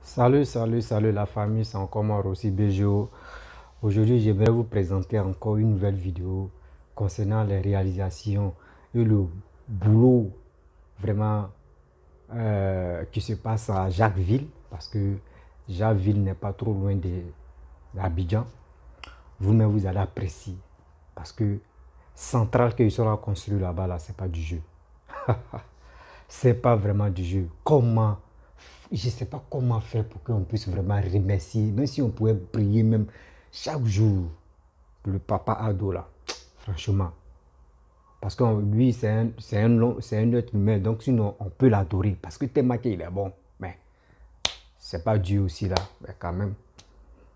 Salut la famille, c'est encore moi Rossi Bejo. Aujourd'hui, j'aimerais vous présenter encore une nouvelle vidéo concernant les réalisations et le boulot vraiment qui se passe à Jacquesville, parce que Jacquesville n'est pas trop loin d'Abidjan. Vous-même, vous allez apprécier, parce que Centrale qu'ils sont construit là-bas, là, c'est pas du jeu. C'est pas vraiment du jeu. Comment? Je ne sais pas comment faire pour qu'on puisse vraiment remercier, même si on pouvait prier même chaque jour pour le papa Ado là, franchement. Parce que lui, c'est un être humain, donc sinon on peut l'adorer, parce que tellement qu'il est bon. Mais c'est pas Dieu aussi là, mais quand même,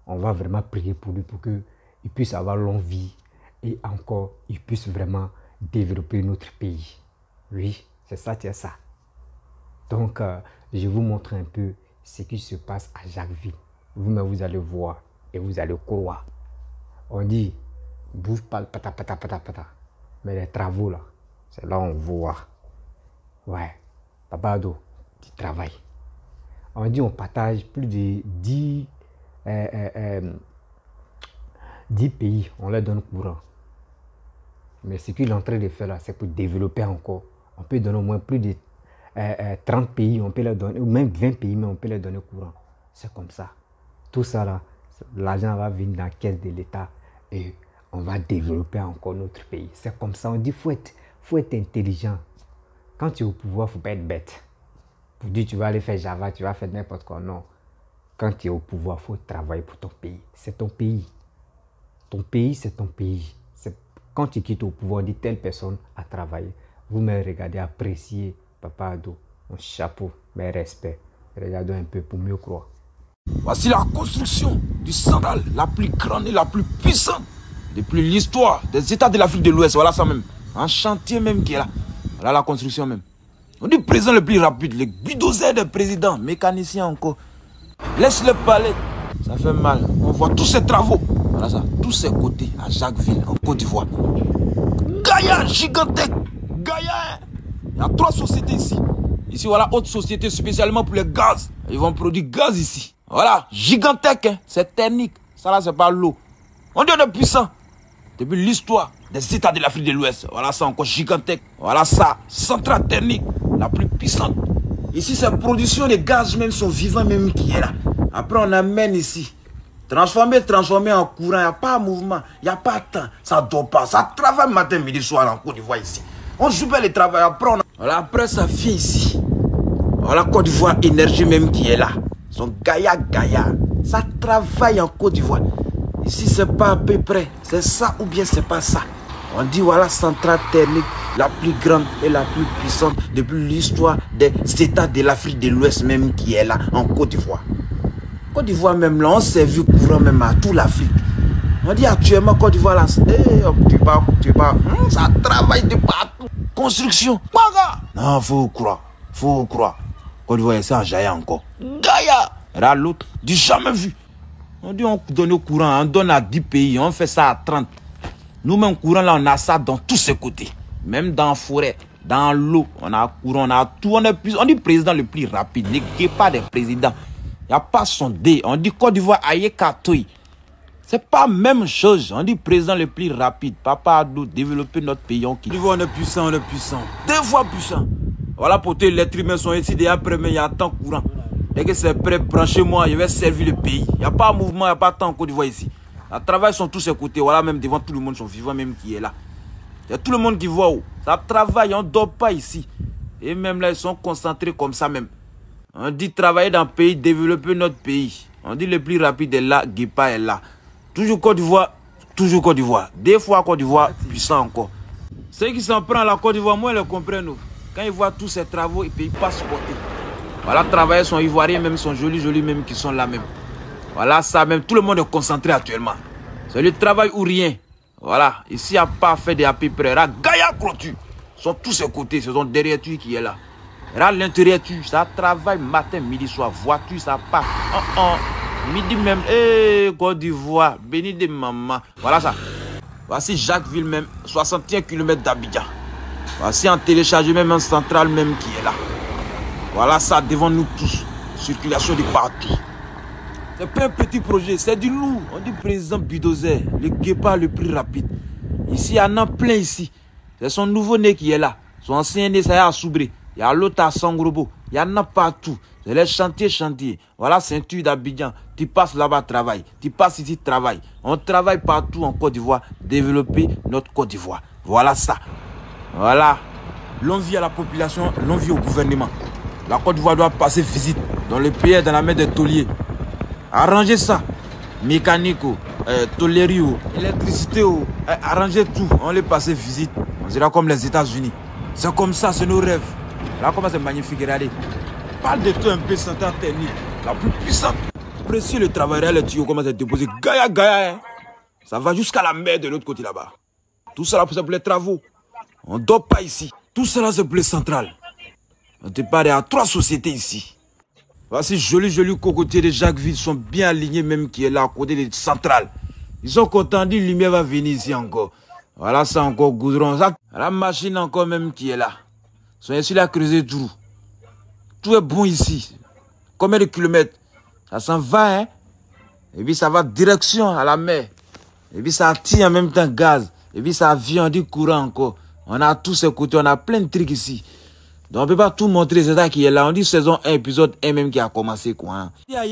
on va vraiment prier pour lui, pour qu'il puisse avoir longue vie et encore, il puisse vraiment développer notre pays. Oui, c'est ça, c'est ça. Donc, je vous montre un peu ce qui se passe à Jacquesville. Vous-même, vous allez voir et vous allez croire. On dit, bouge pas le pata. Mais les travaux là, c'est là où on voit. Ouais, Papa Ado, tu travailles. On dit, on partage plus de 10 pays, on leur donne courant. Mais ce qu'il est en train de faire là, c'est pour développer encore. On peut donner au moins plus de 30 pays, on peut leur donner, ou même 20 pays, mais on peut leur donner courant. C'est comme ça. Tout ça là, l'argent va venir dans la caisse de l'État et on va développer encore notre pays. C'est comme ça. On dit faut être intelligent. Quand tu es au pouvoir, il ne faut pas être bête. Pour dire tu vas aller faire Java, tu vas faire n'importe quoi. Non. Quand tu es au pouvoir, il faut travailler pour ton pays. C'est ton pays. Ton pays, c'est ton pays. Quand tu quittes au pouvoir, on dit telle personne a travaillé. Vous me regardez, appréciez Papa Ado, mon chapeau, mes respects. Regardez un peu pour mieux croire. Voici la construction du Centrale, la plus grande et la plus puissante depuis l'histoire des États de l'Afrique de l'Ouest. Voilà ça même. Un chantier même qui est là. Voilà la construction même. On dit président le plus rapide, les bulldozers des présidents, mécaniciens encore. Laisse-le parler. Ça fait mal. On voit tous ces travaux. Voilà ça. Tous ces côtés à Jacquesville, en Côte d'Ivoire. Gaïa gigantesque. Gaïa. Il y a 3 sociétés ici. Ici, voilà, autre société spécialement pour les gaz. Ils vont produire gaz ici. Voilà, gigantesque, hein? C'est technique. Ça là, c'est pas l'eau. On dit on est puissant. Depuis l'histoire des États de l'Afrique de l'Ouest. Voilà ça, encore gigantesque. Voilà ça, centrale technique, la plus puissante. Ici, ces productions de gaz même sont vivants même qui est là. Après, on amène ici. Transformer en courant. Il n'y a pas de mouvement. Il n'y a pas de temps. Ça ne dort pas. Ça travaille matin, midi, soir en Côte d'Ivoire ici. On joue bien le travail. Après, ça vient ici. Voilà Côte d'Ivoire énergie même qui est là. Son Gaïa. Ça travaille en Côte d'Ivoire. Ici, c'est pas à peu près. C'est ça ou bien c'est pas ça. On dit voilà centrale thermique la plus grande et la plus puissante depuis l'histoire des États de l'Afrique de l'Ouest même qui est là en Côte d'Ivoire. Côte d'Ivoire même là, on s'est vu courant même à toute l'Afrique. On dit actuellement Côte d'Ivoire là, tu pas, ça travaille de partout. Construction. Non, faut croire. Côte d'Ivoire, c'est en Gaïa encore. Gaïa. Là, l'autre, du jamais vu. On dit on donne au courant, on donne à 10 pays, on fait ça à 30. Nous-mêmes, courant là, on a ça dans tous ces côtés. Même dans la forêt, dans l'eau, on a courant, on a tout. On dit président le plus rapide. Ne pas des présidents. Il n'y a pas son dé. On dit Côte d'Ivoire, aïe, katouille. C'est pas la même chose. On dit président le plus rapide. Papa Ado, développer notre pays. Côte d'Ivoire, on est puissant. 2 fois puissant. Voilà pour les êtres humains sont ici déjà prêts, mais il y a un temps courant. Dès que c'est prêt, branchez-moi, je vais servir le pays. Il n'y a pas de mouvement, il n'y a pas de temps en Côte d'Ivoire ici. Le travail sont tous ces côtés. Voilà, même devant tout le monde, sont vivants même qui est là. Il y a tout le monde qui voit où. Ça travaille, on ne dort pas ici. Et même là, ils sont concentrés comme ça même. On dit travailler dans le pays, développer notre pays. On dit le plus rapide est là, Guépa est là. Toujours Côte d'Ivoire, 2 fois Côte d'Ivoire, puissant encore. Ceux qui s'en prennent à la Côte d'Ivoire, moi, ils le comprennent. Quand ils voient tous ces travaux, ils ne peuvent pas supporter. Voilà, travailleurs sont ivoiriens, même sont jolis même, qui sont là même. Voilà, ça même, tout le monde est concentré actuellement. C'est le travail ou rien. Voilà, ici, il n'y a pas fait de à peu près. Là, Gaïa clôture. Sont tous ces côtés, ce sont derrière tu qui est là. Là, l'intérieur tu, ça travaille matin, midi, soir. Voiture, ça part. Midi même, Côte d'Ivoire, béni de maman. Voilà ça. Voici Jacquesville même, 61 km d'Abidjan. Voici en téléchargement même central même qui est là. Voilà ça devant nous tous. circulation de partout. C'est pas un petit projet, c'est du lourd. On dit président Bulldozer, le guépard le plus rapide. Ici, il y en a plein ici. C'est son nouveau-né qui est là. Son ancien né, ça y est à Soubré. Il y a l'autre à Sangrobo. Il y en a partout. C'est les chantiers. Voilà, ceinture d'Abidjan. Tu passes là-bas, travaille. Tu passes ici, travaille. On travaille partout en Côte d'Ivoire. Développer notre Côte d'Ivoire. Voilà ça. Voilà. L'envie à la population, l'envie au gouvernement. La Côte d'Ivoire doit passer visite dans le pays, dans la mer des tauliers. Arrangez ça. Mécanique, tôlerie, électricité, arrangez tout. On les passe visite. On sera comme les États-Unis. C'est comme ça, c'est nos rêves. Là, comment c'est magnifique, regardez. Parle de tout un peu centrale technique, la plus puissante. Appréciez le travail, les tuyaux, comment c'est déposé. Gaïa, hein. Ça va jusqu'à la mer de l'autre côté là-bas. Tout ça, c'est pour les travaux. On ne dort pas ici. Tout cela, c'est pour les centrales. On te parle à 3 sociétés ici. Voici joli cocotier de Jacquesville sont bien alignés même qui est là à côté des centrales. Ils sont contents, la lumière va venir ici encore. Voilà ça encore goudron. Ça, la machine encore même qui est là. Ils sont ici là à creuser tout. Tout est bon ici. Combien de kilomètres? Ça s'en va, hein. Et puis ça va direction à la mer. Et puis ça tire en même temps gaz. Et puis ça vient du courant encore. On a tous ces côtés, on a plein de trucs ici. Donc on ne peut pas tout montrer, c'est ça qui est là. On dit saison 1, épisode 1 même qui a commencé quoi. Hein. Là,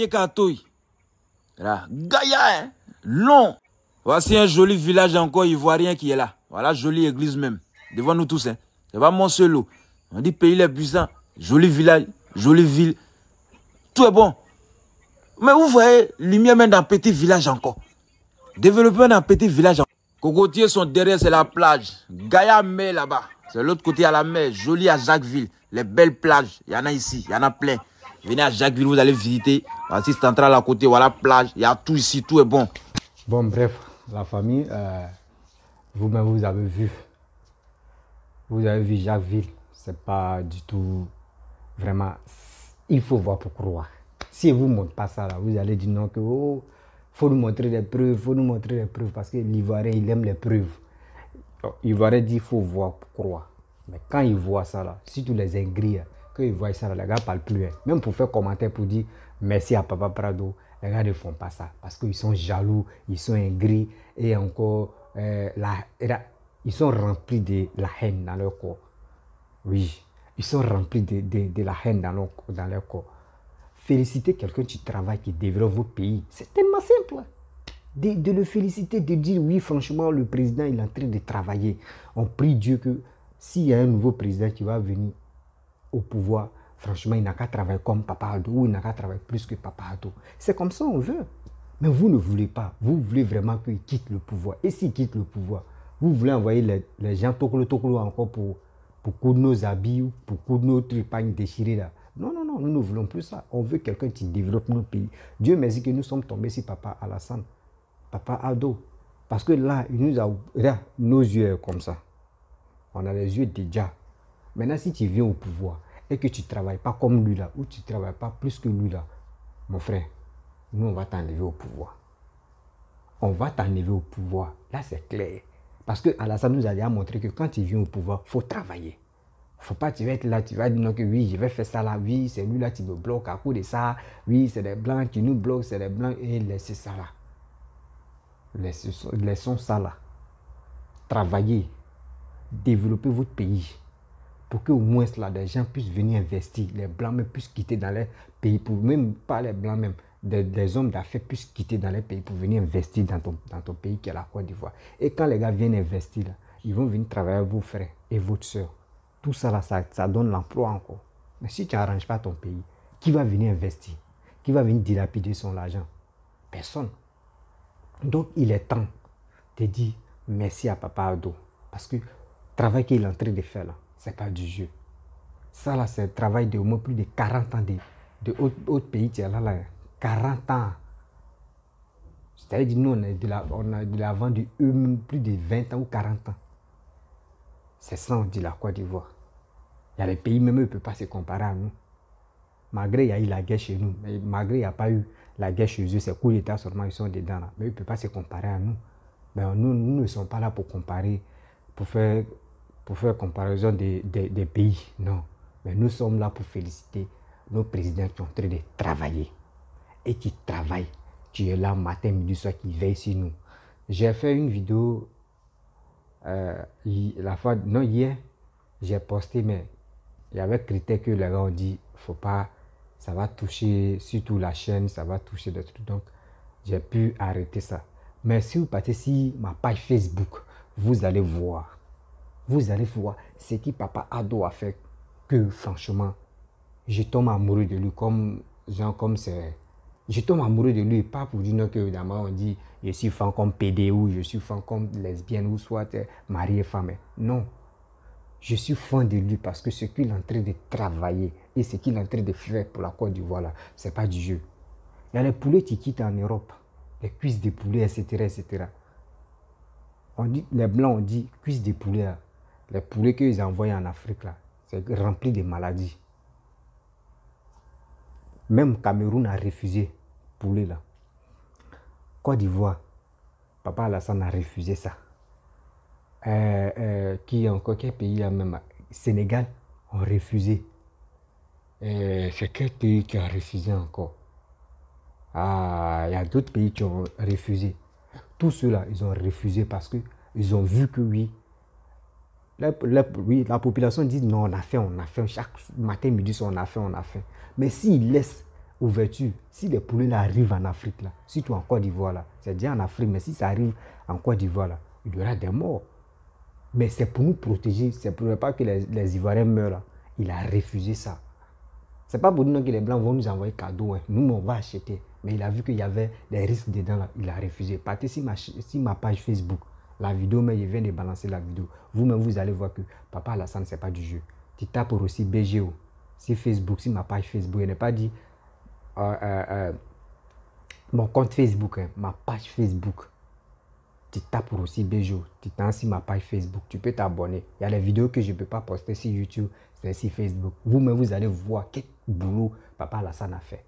Gaïa, hein. Long. Voici un joli village encore ivoirien qui est là. Voilà, jolie église même. Devant nous tous, hein. C'est pas mon seul lot. On dit pays les puissants. Joli village, jolie ville. Tout est bon. Mais vous voyez, lumière même dans un petit village encore. Développement dans un petit village encore. Cocotiers sont derrière, c'est la plage. Gaïa mer là-bas. C'est l'autre côté à la mer, joli à Jacquesville. Les belles plages, il y en a ici, il y en a plein. Venez à Jacquesville, vous allez visiter. Voici centrale à côté, voilà plage. Il y a tout ici, tout est bon. Bon, bref, la famille, vous-même, vous avez vu. Vous avez vu Jacquesville. C'est pas du tout vraiment. Il faut voir pour croire. Si vous ne montrez pas ça, là, vous allez dire non, que oh, faut nous montrer des preuves, faut nous montrer des preuves. Parce que l'Ivoirien, il aime les preuves. L'Ivoirien dit qu'il faut voir pour croire. Mais quand il voit ça là, surtout les aigris, quand ils voient ça là, les gars ne parlent plus. Hein. Même pour faire commentaire pour dire merci à Papa Prado, les gars ne font pas ça. Parce qu'ils sont jaloux, ils sont aigris et encore ils sont remplis de la haine dans leur corps. Oui, ils sont remplis de la haine dans leur corps. Féliciter quelqu'un qui travaille, qui développe votre pays, c'est tellement simple. De le féliciter, de dire oui, franchement, le président il est en train de travailler. On prie Dieu que s'il y a un nouveau président qui va venir au pouvoir, franchement, il n'a qu'à travailler comme Papa Ado ou il n'a qu'à travailler plus que Papa Ado. C'est comme ça on veut. Mais vous ne voulez pas. Vous voulez vraiment qu'il quitte le pouvoir. Et s'il quitte le pouvoir, vous voulez envoyer les gens tokolo encore pour coudre nos habits, pour coudre nos tripagnes déchirées là. Non, nous ne voulons plus ça. On veut quelqu'un qui développe nos pays. Dieu merci que nous sommes tombés sur Papa Alassane. Papa Ado, parce que là, il nous a là, nos yeux comme ça. On a les yeux déjà. Maintenant, si tu viens au pouvoir et que tu ne travailles pas comme lui là, ou tu ne travailles pas plus que lui là, mon frère, nous, on va t'enlever au pouvoir. On va t'enlever au pouvoir. Là, c'est clair. Parce que Alassane nous a déjà montré que quand tu viens au pouvoir, il faut travailler. Il ne faut pas, tu vas être là, tu vas dire non, que oui, je vais faire ça là, oui, c'est lui là qui me bloque à cause de ça, oui, c'est les blancs qui nous bloquent, c'est les blancs, et laissez ça là. Laissons ça là. Travaillez. Développez votre pays. Pour qu'au moins là, des gens puissent venir investir. Les blancs même puissent quitter dans les pays. Pour même pas les blancs même. Des hommes d'affaires puissent quitter dans les pays pour venir investir dans ton pays qui est la Côte d'Ivoire. Et quand les gars viennent investir là, ils vont venir travailler avec vos frères et votre soeur. Tout ça là, ça donne l'emploi encore. Mais si tu n'arranges pas ton pays, qui va venir investir? Qui va venir dilapider son argent? Personne. Donc, il est temps de dire merci à Papa Ado. Parce que le travail qu'il est en train de faire là, ce n'est pas du jeu. Ça là, c'est le travail de au moins plus de 40 ans de autres pays qui est là, 40 ans. C'est-à-dire, nous, on a de l'avant de eux plus de 20 ans ou 40 ans. C'est ça, on dit la Côte d'Ivoire. Il y a les pays, même eux, ne peuvent pas se comparer à nous. Malgré il y a eu la guerre chez nous, mais malgré il n'y a pas eu la guerre chez eux, c'est coup d'État seulement, ils sont dedans là. Mais ils ne peuvent pas se comparer à nous. Mais nous ne sommes pas là pour comparer, pour faire comparaison des pays, non. Mais nous sommes là pour féliciter nos présidents qui sont en train de travailler et qui travaillent, qui est là matin, midi, soir, qui veille sur nous. J'ai fait une vidéo hier, j'ai posté, mais il y avait critère que les gars ont dit, faut pas, ça va toucher surtout la chaîne, ça va toucher des trucs. Donc, j'ai pu arrêter ça. Mais si vous partez sur ma page Facebook, vous allez voir ce que Papa Ado a fait, que franchement, je tombe amoureux de lui je tombe amoureux de lui, pas pour dire non, que évidemment on dit je suis fan comme PD ou je suis fan comme lesbienne ou soit mariée femme. Non, je suis fan de lui parce que ce qu'il est en train de travailler et ce qu'il est en train de faire pour la Côte d'Ivoire là, c'est pas du jeu. Il y a les poulets qui quittent en Europe, les cuisses de poulet, etc., etc. On dit, les blancs ont dit cuisses de poulet là, les poulets qu'ils envoient en Afrique là, c'est rempli de maladies. Même Cameroun a refusé poulet là. Côte d'Ivoire, Papa Alassane a refusé ça. Qui encore, quel pays là même? Sénégal ont refusé. C'est quel pays qui a refusé encore? Ah, il y a d'autres pays qui ont refusé. Tous ceux-là, ils ont refusé parce qu'ils ont vu que oui, la population dit non, on a fait, chaque matin, midi, on a fait. Mais s'ils laissent ouverture, si les poulets là arrivent en Afrique, là, surtout en Côte d'Ivoire, là, c'est déjà en Afrique, mais si ça arrive en Côte d'Ivoire, là, il y aura des morts. Mais c'est pour nous protéger, c'est pour ne pas que les Ivoiriens meurent. Là. Il a refusé ça. C'est pas pour nous que les Blancs vont nous envoyer cadeau. Hein. Nous, on va acheter. Mais il a vu qu'il y avait des risques dedans. Là. Il a refusé. Partez sur ma page Facebook. La vidéo, mais il vient de balancer la vidéo. Vous-même, vous allez voir que Papa Alassane, ce n'est pas du jeu. Tu tapes aussi BGO. sur Facebook, sur ma page Facebook. Il n'est pas dit mon compte Facebook, hein, ma page Facebook. Tu tapes aussi Bejo, tu t'en sur ma page Facebook, tu peux t'abonner. Il y a les vidéos que je ne peux pas poster sur YouTube, c'est sur Facebook. Vous-même, vous allez voir quel boulot Papa Alassane a fait.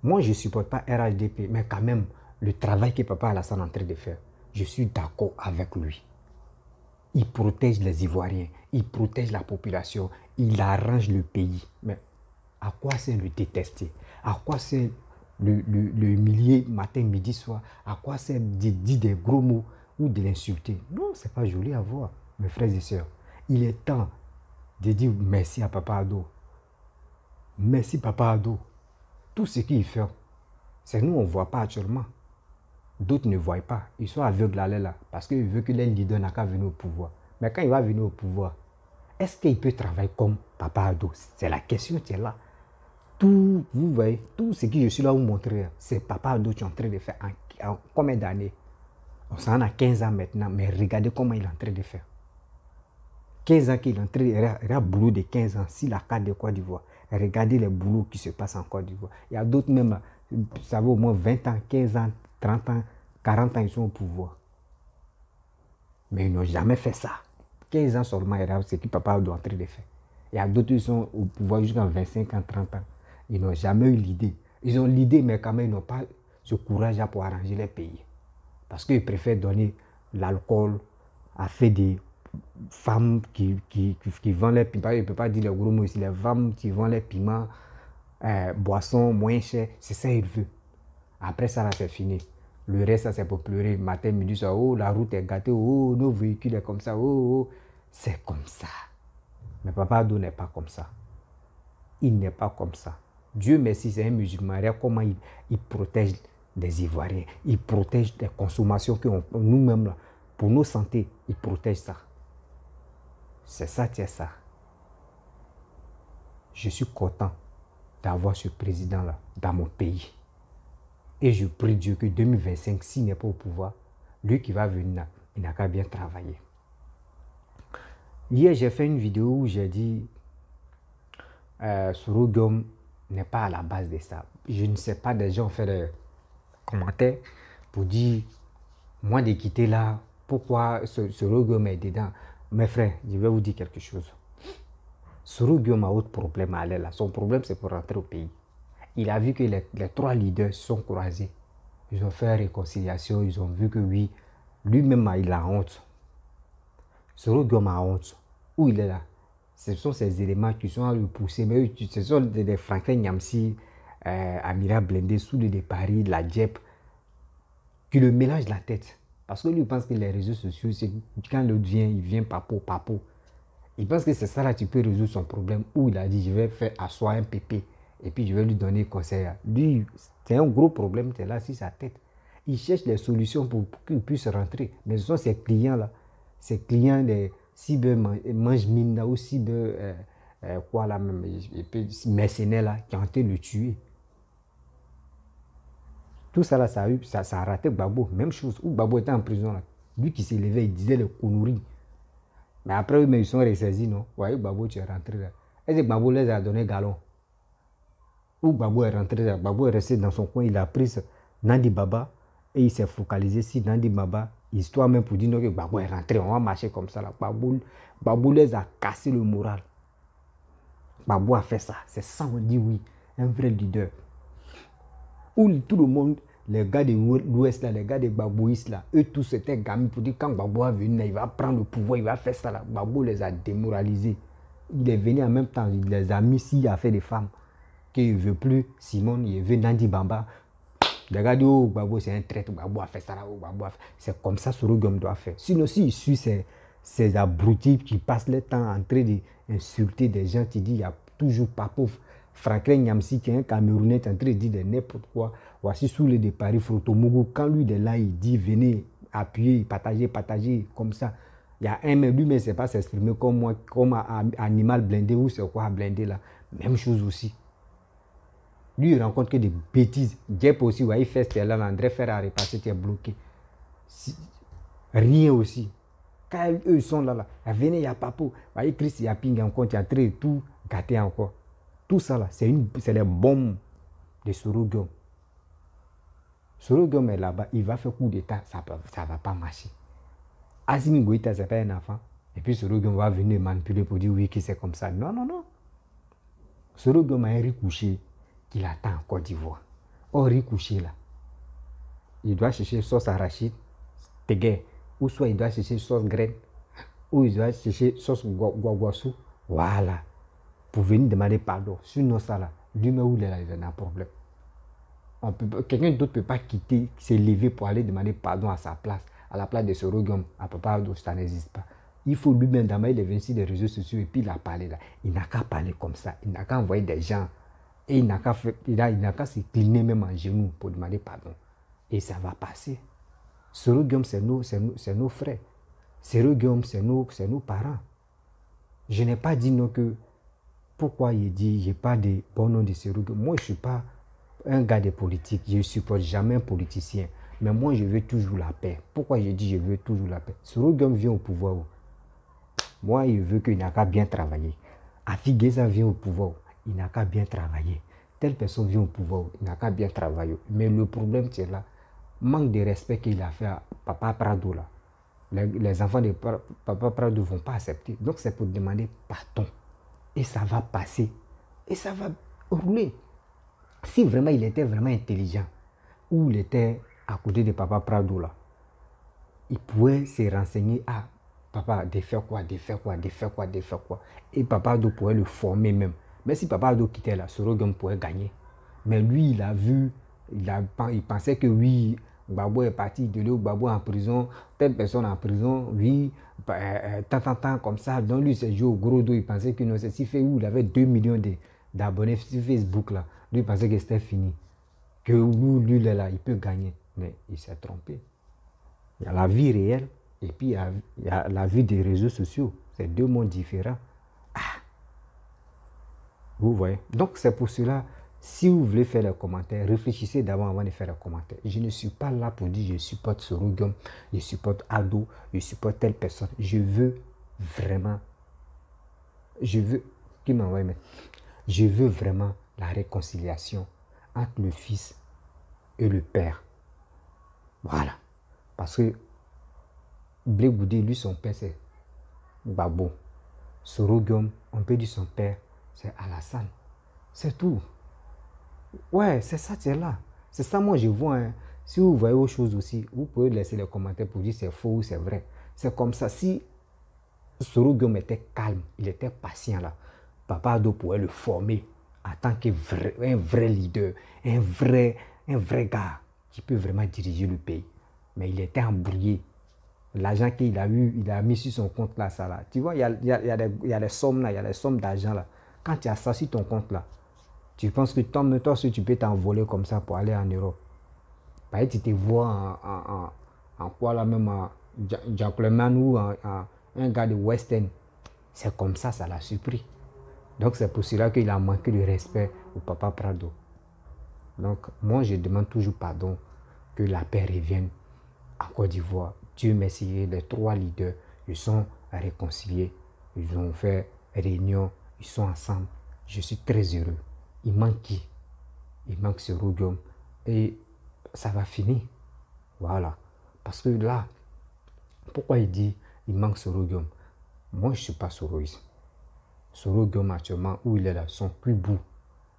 Moi, je ne supporte pas RHDP, mais quand même, le travail que Papa Alassane est en train de faire, je suis d'accord avec lui. Il protège les Ivoiriens, il protège la population, il arrange le pays. Mais à quoi c'est le détester? À quoi c'est le humilier matin, midi, soir? À quoi c'est de dire des gros mots ou de l'insulter? Non, ce n'est pas joli à voir, mes frères et sœurs. Il est temps de dire merci à Papa Ado. Merci Papa Ado. Tout ce qu'il fait, c'est nous, on ne voit pas actuellement. D'autres ne voient pas. Ils sont aveugles là parce qu'ils veulent que les leaders n'aient qu'à venir au pouvoir. Mais quand il va venir au pouvoir, est-ce qu'il peut travailler comme Papa Ado? C'est la question qui est là. Tout, vous voyez, tout ce que je suis là à vous montrer, c'est Papa Ado qui est en train de faire en combien d'années? On s'en a 15 ans maintenant, mais regardez comment il est en train de faire. 15 ans qu'il est en train de faire, il y a un boulot de 15 ans sur la carte de Côte d'Ivoire. Regardez les boulots qui se passent en Côte d'Ivoire. Il y a d'autres même, ça vaut au moins 20 ans, 15 ans, 30 ans, 40 ans, ils sont au pouvoir. Mais ils n'ont jamais fait ça. 15 ans seulement, c'est ce que Papa Ado est en train de faire. Il y a d'autres qui sont au pouvoir jusqu'à 25 ans, 30 ans. Ils n'ont jamais eu l'idée. Ils ont l'idée, mais quand même, ils n'ont pas ce courage pour arranger les pays. Parce qu'ils préfèrent donner l'alcool à faire des femmes qui vendent les piments. Je ne peux pas dire les gros mots ici. Les femmes qui vendent les piments, boissons moins chères, c'est ça qu'ils veulent. Après ça, là, c'est fini. Le reste, ça, c'est pour pleurer. Matin, midi, soir, oh, la route est gâtée, oh, nos véhicules sont comme ça, oh, oh. C'est comme ça. Mais Papa Ado n'est pas comme ça. Il n'est pas comme ça. Dieu merci, c'est un musulman. Regarde comment il protège les Ivoiriens. Il protège les consommations que nous-mêmes, là, pour nos santé, il protège ça. C'est ça, c'est ça. Je suis content d'avoir ce président-là dans mon pays. Et je prie Dieu que 2025, s'il n'est pas au pouvoir, lui qui va venir là, il n'a qu'à bien travailler. Hier, j'ai fait une vidéo où j'ai dit Soro Guillaume n'est pas à la base de ça. Je ne sais pas, des gens ont fait des commentaires pour dire, moi de quitter là, pourquoi Soro Guillaume est dedans. Mes frères, je vais vous dire quelque chose. Soro Guillaume a autre problème à aller là. Son problème, c'est pour rentrer au pays. Il a vu que les trois leaders se sont croisés. Ils ont fait réconciliation, ils ont vu que oui, lui-même, il a honte. Soro Guillaume a honte. Où il est là? Ce sont ces éléments qui sont à le pousser. Mais eux, ce sont des Franklin Nyamsi, Amira Blende, Soudé de Paris, la JEP, qui le mélangent la tête. Parce que lui pense que les réseaux sociaux, c'est quand l'autre vient, il vient papo, papo. Il pense que c'est ça là, tu peux résoudre son problème. Ou il a dit, je vais faire asseoir un pépé. Et puis je vais lui donner conseil. Lui, c'est un gros problème, c'est là sur sa tête. Il cherche des solutions pour qu'il puisse rentrer. Mais ce sont ces clients-là, ces clients des cyber mange-mine ou cyber quoi là même, mercenaires là, qui ont été le tuer. Tout ça là, ça a raté Gbagbo. Même chose, où Gbagbo était en prison là. Lui qui s'est levé, il disait les conneries. Mais après, ils sont ressaisis, non? Vous voyez, Gbagbo, tu es rentré là. Est-ce que Gbagbo les a donné galon? Où Gbagbo est rentré là? Gbagbo est resté dans son coin, il a pris Nandi Baba et il s'est focalisé sur Nandi Baba, histoire même pour dire non, que Gbagbo est rentré, on va marcher comme ça là. Gbagbo les a cassé le moral. Gbagbo a fait ça, c'est ça on dit oui, un vrai leader. Où tout le monde, les gars de l'Ouest là, les gars des Gbagboïstes là, eux tous étaient gamins pour dire quand Gbagbo va venir, il va prendre le pouvoir, il va faire ça là. Gbagbo les a démoralisés. Il est venu en même temps, il les a mis s'il a fait des femmes. Qu'il ne veut plus Simone, il veut Nandi Bamba. Les gars disent, oh, Gbagbo c'est un traître, Gbagbo a fait ça là, oh, Gbagbo a fait. C'est comme ça que Sorogum doit faire. Sinon, s'il suit ces abrutis qui passent le temps en train d'insulter des gens, qui disent, il n'y a toujours pas pauvre. Franklin Nyamsi, qui est un Camerounais, est en train de dire n'importe quoi. Voici sous les de Paris, Frotomogo, quand lui est là, il dit, venez, appuyez, partagez, comme ça. Il y a un, mais lui, mais c'est pas s'exprimer comme moi, comme un animal blindé, ou c'est quoi blindé là. Même chose aussi. Lui, il rencontre que des bêtises. Jep aussi, ouais, il fait ce là, André Ferrari, parce que tu es bloqué. Rien aussi. Quand eux sont là, venez, il y a Papo. Voyez, Chris, il y a Ping encore, il y a très tout gâté encore. Tout ça là, c'est les bombes de Sorogum. Sorogum est là-bas, il va faire coup d'état, ça ne va pas marcher. Assimi Goïta, c'est pas un enfant. Et puis Sorogum va venir manipuler pour dire oui, que c'est comme ça. Non, non, non. Sorogum a un riz couché qu'il attend en Côte d'Ivoire. Or, riz couché là, il doit chercher sauce arachide, tégué, ou soit il doit chercher sauce graine, ou il doit chercher sauce guaguassou. Voilà. Pour venir demander pardon. Sinon, ça là, lui-même où il a un problème. Quelqu'un d'autre ne peut pas quitter, s'élever pour aller demander pardon à sa place, à la place de Sorogum, à Papa Ado, ça n'existe pas. Il faut lui-même d'amener les 26 des réseaux sociaux et puis il a parlé là. Il n'a qu'à parler comme ça. Il n'a qu'à envoyer des gens. Et il n'a qu'à se cliner même en genoux pour demander pardon. Et ça va passer. Sorogum, c'est nos frères. Sorogum, c'est nos parents. Je n'ai pas dit non que... Pourquoi il dit, je n'ai pas de bon nom de Sorogum. Moi, je ne suis pas un gars de politique. Je ne supporte jamais un politicien. Mais moi, je veux toujours la paix. Pourquoi je dis je veux toujours la paix? Sorogum vient au pouvoir. Moi, il veut qu'il n'a qu'à bien travailler. Afi Geza vient au pouvoir. Il n'a qu'à bien travailler. Telle personne vient au pouvoir. Il n'a qu'à bien travailler. Mais le problème, c'est là. Manque de respect qu'il a fait à Papa Prado là. Les enfants de Papa Prado ne vont pas accepter. Donc, c'est pour demander pardon. Et ça va passer. Et ça va rouler. Si vraiment il était vraiment intelligent, ou il était à côté de Papa Prado là, il pouvait se renseigner à Papa, de faire quoi. Et Papa Ado pourrait le former même. Mais si Papa Ado quittait là, Sorogum pourrait gagner. Mais lui, il a vu, il pensait que oui, Gbagbo est parti de là, Gbagbo en prison, telle personne en prison, oui, tant, comme ça. Donc lui, il s'est joué au gros dos, il pensait que non, c'est si fait où il avait 2 millions d'abonnés sur Facebook là. Lui, il pensait que c'était fini. Que lui, là, il peut gagner. Mais il s'est trompé. Il y a la vie réelle et puis il y a la vie des réseaux sociaux. C'est deux mondes différents. Ah. Vous voyez. Donc, c'est pour cela, si vous voulez faire les commentaires, réfléchissez d'abord avant de faire les commentaires. Je ne suis pas là pour dire je supporte Sorogum, je supporte Ado, je supporte telle personne. Je veux vraiment, je veux vraiment la réconciliation entre le fils et le père. Voilà. Parce que Blé Goudé, lui, son père, c'est Gbagbo. Sorogum, on peut dire son père, c'est Alassane. C'est tout. Ouais, c'est ça, c'est là. C'est ça, moi, je vois. Hein. Si vous voyez autre chose aussi, vous pouvez laisser les commentaires pour dire c'est faux ou c'est vrai. C'est comme ça. Si Soro Guillaume était calme, il était patient là. Papa Ado pouvait le former en tant qu'un vrai leader, un vrai gars qui peut vraiment diriger le pays. Mais il était embrouillé. L'argent qu'il a eu, il a mis sur son compte là, ça là. Tu vois, il y a des sommes là, il y a des sommes d'argent là. Quand tu as ça sur ton compte là, tu penses que toi si tu peux t'envoler comme ça pour aller en Europe. Par exemple, tu te vois en quoi là, même en gentleman ou un gars de West End. C'est comme ça l'a surpris. Donc c'est pour cela qu'il a manqué de respect au papa Prado. Donc moi je demande toujours pardon, que la paix revienne en Côte d'Ivoire. Dieu merci, les 3 leaders, ils sont réconciliés. Ils ont fait réunion, ils sont ensemble. Je suis très heureux. Il manque qui? Il manque Soro Guillaume. Et ça va finir. Voilà. Parce que là, pourquoi il dit il manque Soro Guillaume? Moi, je ne suis pas soroïste. Soro Guillaume, actuellement, où il est là, son plus beau,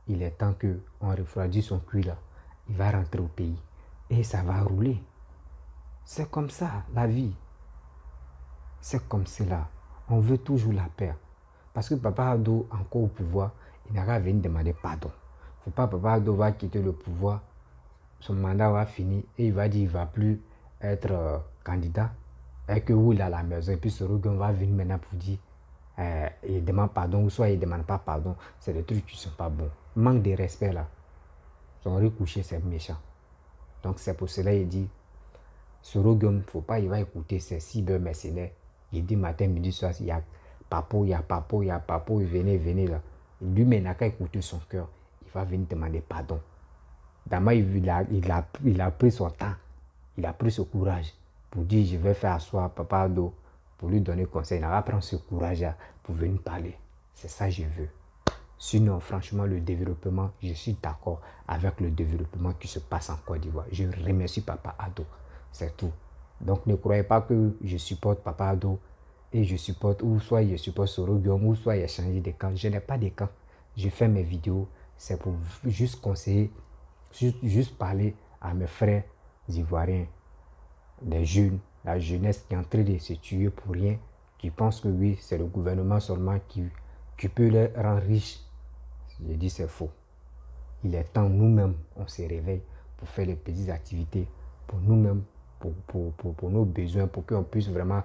il est temps qu'on refroidisse son cuir là. Il va rentrer au pays. Et ça va rouler. C'est comme ça, la vie. C'est comme cela. On veut toujours la paix. Parce que Papa Ado, encore au pouvoir, il n'a qu'à venir demander pardon. Il ne faut pas Papa Ado va quitter le pouvoir, son mandat va finir et il va dire qu'il ne va plus être candidat. Et que où il a la maison. Et puis Soro Guillaume va venir maintenant pour dire il demande pardon ou soit il ne demande pas pardon. C'est des trucs qui ne sont pas bons. Manque de respect là. Son recouché, c'est méchant. Donc c'est pour cela qu'il dit Soro Guillaume, il ne faut pas, il va écouter ces cyber-mercenaires. Il dit matin, midi, soir, il y a Papo, il y a Papo, il y a Papo, venez là. Lui, il n'a qu'à écouter son cœur. Il va venir demander pardon. D'abord, il a pris son temps. Il a pris ce courage pour dire, je vais faire asseoir Papa Ado, pour lui donner conseil. Il n'a qu'à prendre ce courage pour venir parler. C'est ça que je veux. Sinon, franchement, le développement, je suis d'accord avec le développement qui se passe en Côte d'Ivoire. Je remercie Papa Ado. C'est tout. Donc, ne croyez pas que je supporte Papa Ado et je supporte, ou soit je supporte Soro Guillaume, ou soit il a changé de camp. Je n'ai pas de camp. Je fais mes vidéos. C'est pour juste conseiller, juste parler à mes frères ivoiriens, des jeunes, la jeunesse qui est en train de se tuer pour rien, qui pense que oui, c'est le gouvernement seulement qui peut les rendre riches. Je dis c'est faux. Il est temps, nous-mêmes, on se réveille pour faire les petites activités pour nous-mêmes, pour nos besoins, pour qu'on puisse vraiment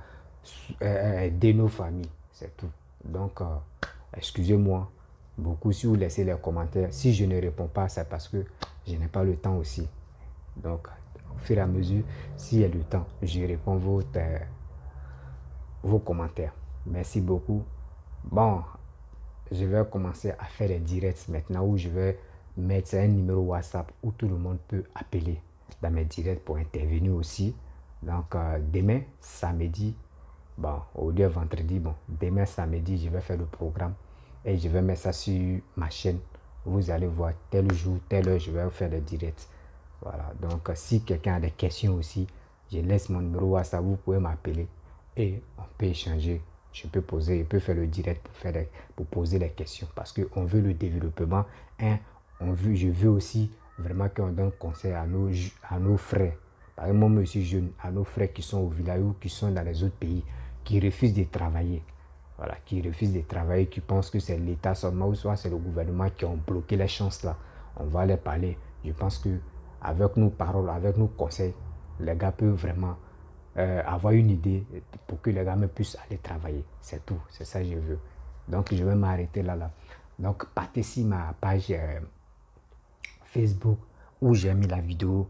aider nos familles. C'est tout. Donc, excusez-moi beaucoup si vous laissez les commentaires. Si je ne réponds pas, c'est parce que je n'ai pas le temps aussi. Donc, au fur et à mesure, s'il y a le temps, je réponds vos commentaires. Merci beaucoup. Bon, je vais commencer à faire des directs maintenant où je vais mettre un numéro WhatsApp où tout le monde peut appeler dans mes directs pour intervenir aussi. Donc, demain, samedi, bon, au lieu vendredi, bon, demain, samedi, je vais faire le programme et je vais mettre ça sur ma chaîne. Vous allez voir tel jour, telle heure, je vais faire le direct. Voilà, donc si quelqu'un a des questions aussi, je laisse mon numéro WhatsApp, vous pouvez m'appeler et on peut échanger. Je peux faire le direct pour poser des questions parce qu'on veut le développement. Je veux aussi vraiment qu'on donne conseil à nos frères. Par exemple, moi aussi jeune, à nos frères qui sont au village ou qui sont dans les autres pays, qui refusent de travailler. Voilà, qui refusent de travailler, qui pensent que c'est l'État seulement ou soit c'est le gouvernement qui ont bloqué les chances là. On va les parler. Je pense que avec nos paroles, avec nos conseils, les gars peuvent vraiment avoir une idée pour que les gars puissent aller travailler. C'est tout, c'est ça que je veux. Donc je vais m'arrêter là. Donc partez sur ma page Facebook où j'ai mis la vidéo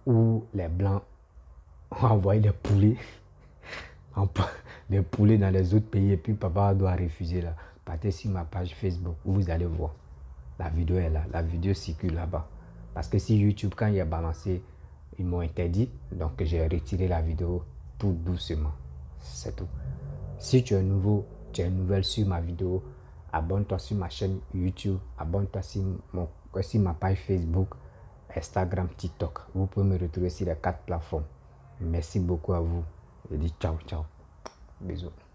où les blancs ont envoyé des poulets. Des poulets dans les autres pays et puis papa doit refuser là. Partez sur ma page Facebook où vous allez voir. La vidéo est là, la vidéo circule là-bas. Parce que si YouTube, quand il a balancé, ils m'ont interdit. Donc j'ai retiré la vidéo tout doucement. C'est tout. Si tu es nouveau, tu es nouvelle sur ma vidéo, abonne-toi sur ma chaîne YouTube, abonne-toi sur ma page Facebook, Instagram, TikTok. Vous pouvez me retrouver sur les 4 plateformes. Merci beaucoup à vous. Je dis ciao, ciao. Bisous.